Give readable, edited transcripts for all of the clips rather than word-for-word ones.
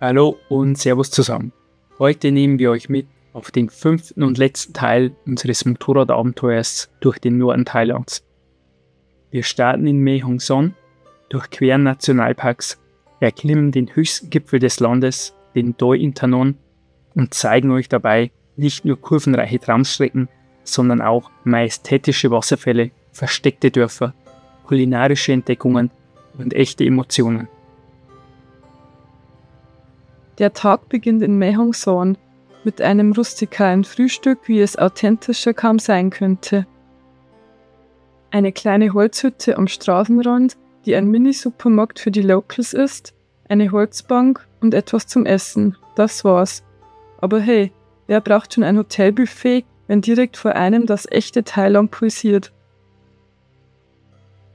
Hallo und Servus zusammen. Heute nehmen wir euch mit auf den 5. und letzten Teil unseres Motorradabenteuers durch den Norden Thailands. Wir starten in Mae Hong Son, durchqueren Nationalparks, erklimmen den höchsten Gipfel des Landes, den Doi Inthanon, und zeigen euch dabei nicht nur kurvenreiche Traumstrecken, sondern auch majestätische Wasserfälle, versteckte Dörfer, kulinarische Entdeckungen und echte Emotionen. Der Tag beginnt in Mae Hong Son mit einem rustikalen Frühstück, wie es authentischer kaum sein könnte. Eine kleine Holzhütte am Straßenrand, die ein Mini-Supermarkt für die Locals ist, eine Holzbank und etwas zum Essen, das war's. Aber hey, wer braucht schon ein Hotelbuffet, wenn direkt vor einem das echte Thailand pulsiert?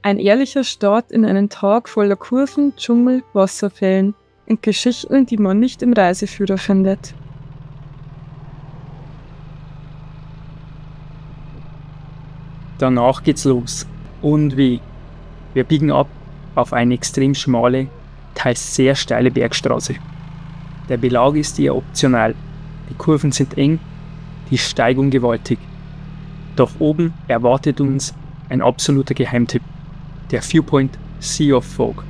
Ein ehrlicher Start in einen Tag voller Kurven, Dschungel, Wasserfällen und Geschichten, die man nicht im Reiseführer findet. Danach geht's los. Und wie? Wir biegen ab auf eine extrem schmale, teils sehr steile Bergstraße. Der Belag ist eher optional. Die Kurven sind eng, die Steigung gewaltig. Doch oben erwartet uns ein absoluter Geheimtipp. Der Viewpoint Sea of Fog.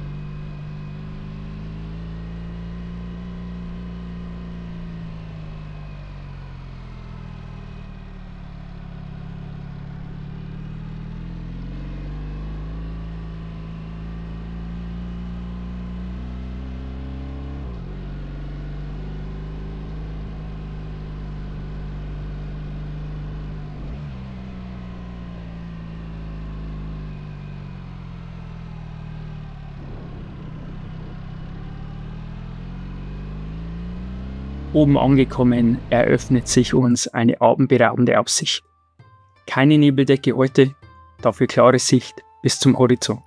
Oben angekommen eröffnet sich uns eine atemberaubende Aussicht. Keine Nebeldecke heute, dafür klare Sicht bis zum Horizont.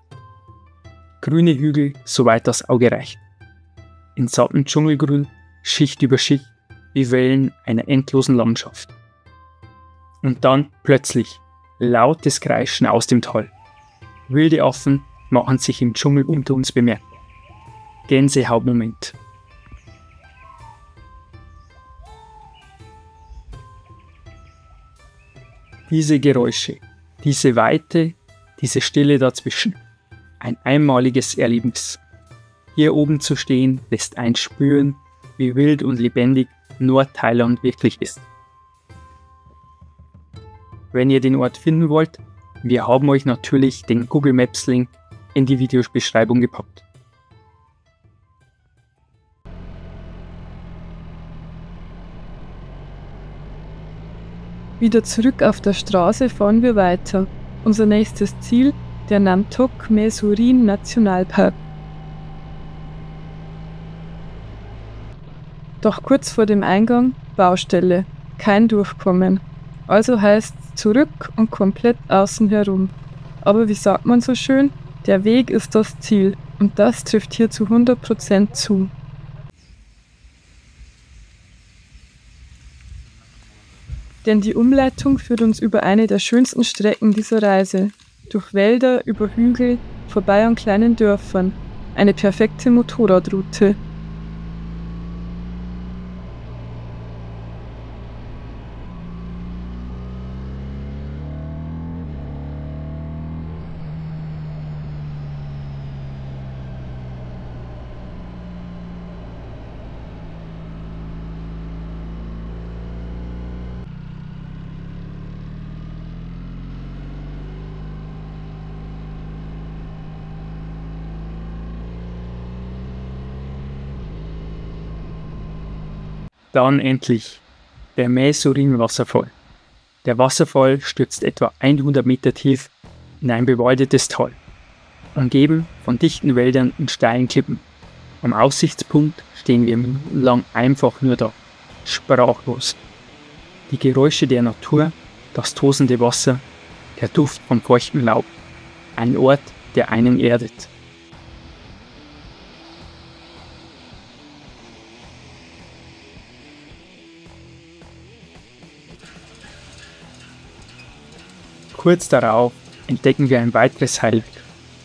Grüne Hügel, soweit das Auge reicht. In sattem Dschungelgrün, Schicht über Schicht, wie Wellen einer endlosen Landschaft. Und dann plötzlich lautes Kreischen aus dem Tal. Wilde Affen machen sich im Dschungel unter uns bemerkbar. Gänsehautmoment. Diese Geräusche, diese Weite, diese Stille dazwischen. Ein einmaliges Erlebnis. Hier oben zu stehen, lässt einen spüren, wie wild und lebendig Nordthailand wirklich ist. Wenn ihr den Ort finden wollt, wir haben euch natürlich den Google Maps Link in die Videobeschreibung gepackt. Wieder zurück auf der Straße fahren wir weiter. Unser nächstes Ziel, der Nam Tok Mae Surin Nationalpark. Doch kurz vor dem Eingang Baustelle, kein Durchkommen. Also heißt zurück und komplett außen herum. Aber wie sagt man so schön, der Weg ist das Ziel und das trifft hier zu 100% zu. Denn die Umleitung führt uns über eine der schönsten Strecken dieser Reise. Durch Wälder, über Hügel, vorbei an kleinen Dörfern. Eine perfekte Motorradroute. Dann endlich der Mae Surin Wasserfall. Der Wasserfall stürzt etwa 100 Meter tief in ein bewaldetes Tal, umgeben von dichten Wäldern und steilen Klippen. Am Aussichtspunkt stehen wir minutenlang einfach nur da, sprachlos. Die Geräusche der Natur, das tosende Wasser, der Duft von feuchtem Laub. Ein Ort, der einen erdet. Kurz darauf entdecken wir ein weiteres Highlight.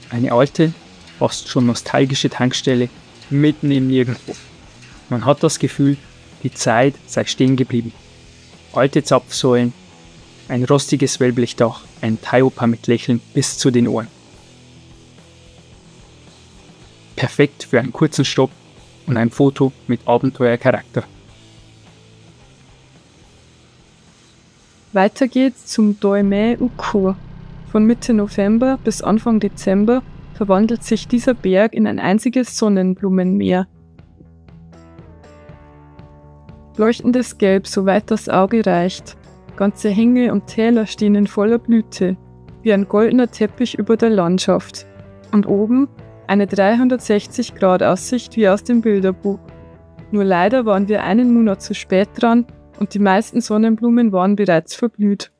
Eine alte, fast schon nostalgische Tankstelle mitten im Nirgendwo. Man hat das Gefühl, die Zeit sei stehen geblieben. Alte Zapfsäulen, ein rostiges Wellblechdach, ein Taiyopa mit Lächeln bis zu den Ohren. Perfekt für einen kurzen Stopp und ein Foto mit Abenteuercharakter. Weiter geht's zum Doimei-Ukko. Von Mitte November bis Anfang Dezember verwandelt sich dieser Berg in ein einziges Sonnenblumenmeer. Leuchtendes Gelb, soweit das Auge reicht. Ganze Hänge und Täler stehen in voller Blüte, wie ein goldener Teppich über der Landschaft. Und oben eine 360-Grad-Aussicht wie aus dem Bilderbuch. Nur leider waren wir einen Monat zu spät dran und die meisten Sonnenblumen waren bereits verblüht.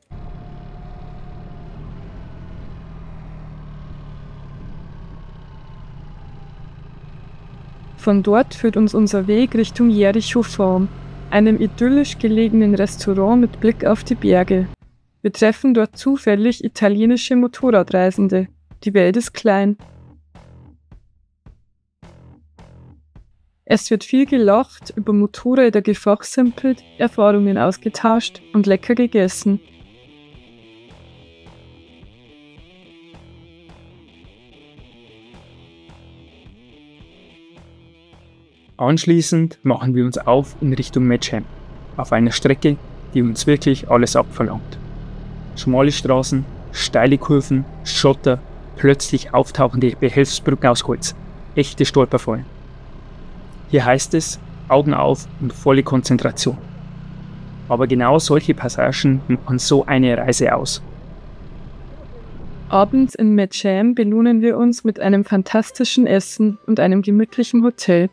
Von dort führt uns unser Weg Richtung Jericho Farm, einem idyllisch gelegenen Restaurant mit Blick auf die Berge. Wir treffen dort zufällig italienische Motorradreisende. Die Welt ist klein. Es wird viel gelacht, über Motorräder gefachsimpelt, Erfahrungen ausgetauscht und lecker gegessen. Anschließend machen wir uns auf in Richtung Metzheim, auf einer Strecke, die uns wirklich alles abverlangt. Schmale Straßen, steile Kurven, Schotter, plötzlich auftauchende Behelfsbrücken aus Holz, echte Stolperfallen. Hier heißt es, Augen auf und volle Konzentration. Aber genau solche Passagen machen so eine Reise aus. Abends in Metzheim belohnen wir uns mit einem fantastischen Essen und einem gemütlichen Hotel.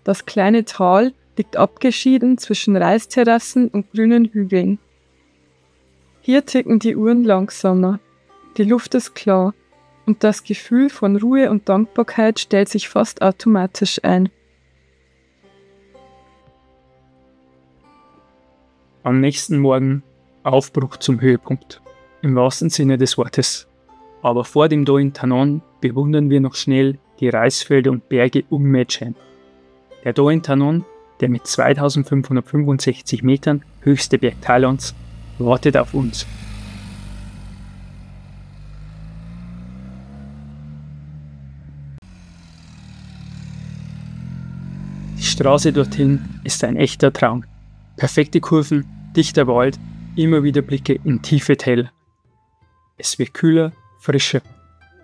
Das kleine Tal liegt abgeschieden zwischen Reisterrassen und grünen Hügeln. Hier ticken die Uhren langsamer, die Luft ist klar und das Gefühl von Ruhe und Dankbarkeit stellt sich fast automatisch ein. Am nächsten Morgen Aufbruch zum Höhepunkt, im wahrsten Sinne des Wortes. Aber vor dem Doi Inthanon bewundern wir noch schnell die Reisfelder und Berge um Metzheim. Der Doi Inthanon, der mit 2565 Metern höchste Berg Thailands, wartet auf uns. Die Straße dorthin ist ein echter Traum. Perfekte Kurven, dichter Wald, immer wieder Blicke in tiefe Täler. Es wird kühler, frischer.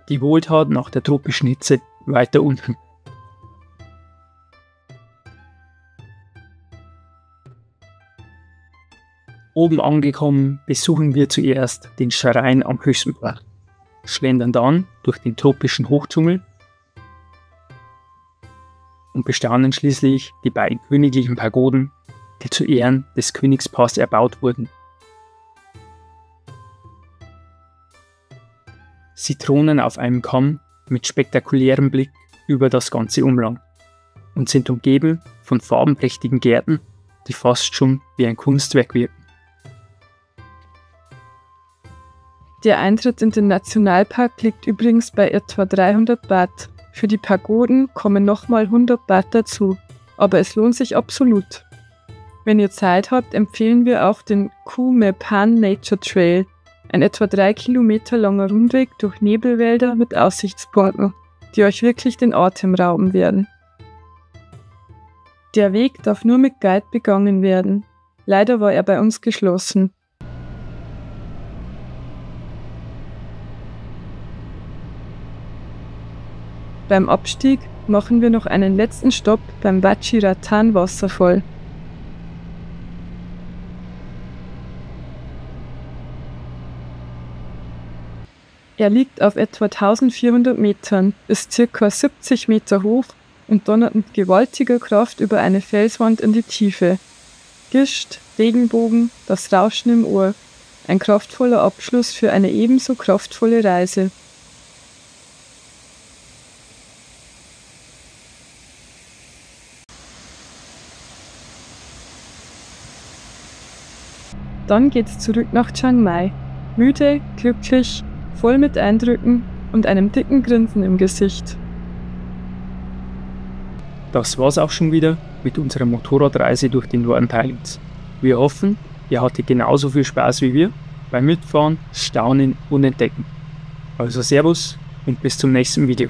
Die Wohltat nach der tropischen Hitze weiter unten. Oben angekommen besuchen wir zuerst den Schrein am höchsten Berg, schlendern dann durch den tropischen Hochdschungel und bestaunen schließlich die beiden königlichen Pagoden, die zu Ehren des Königspaars erbaut wurden. Sie thronen auf einem Kamm mit spektakulärem Blick über das ganze Umland und sind umgeben von farbenprächtigen Gärten, die fast schon wie ein Kunstwerk wirken. Der Eintritt in den Nationalpark liegt übrigens bei etwa 300 Baht. Für die Pagoden kommen nochmal 100 Baht dazu, aber es lohnt sich absolut. Wenn ihr Zeit habt, empfehlen wir auch den Khoo Me Phan Nature Trail, ein etwa 3 Kilometer langer Rundweg durch Nebelwälder mit Aussichtspunkten, die euch wirklich den Atem rauben werden. Der Weg darf nur mit Guide begangen werden. Leider war er bei uns geschlossen. Beim Abstieg machen wir noch einen letzten Stopp beim Vachiratan-Wasserfall. Er liegt auf etwa 1400 Metern, ist ca. 70 Meter hoch und donnert mit gewaltiger Kraft über eine Felswand in die Tiefe. Gischt, Regenbogen, das Rauschen im Ohr. Ein kraftvoller Abschluss für eine ebenso kraftvolle Reise. Dann geht's zurück nach Chiang Mai. Müde, glücklich, voll mit Eindrücken und einem dicken Grinsen im Gesicht. Das war's auch schon wieder mit unserer Motorradreise durch den Norden Thailands. Wir hoffen, ihr hattet genauso viel Spaß wie wir beim Mitfahren, Staunen und Entdecken. Also Servus und bis zum nächsten Video.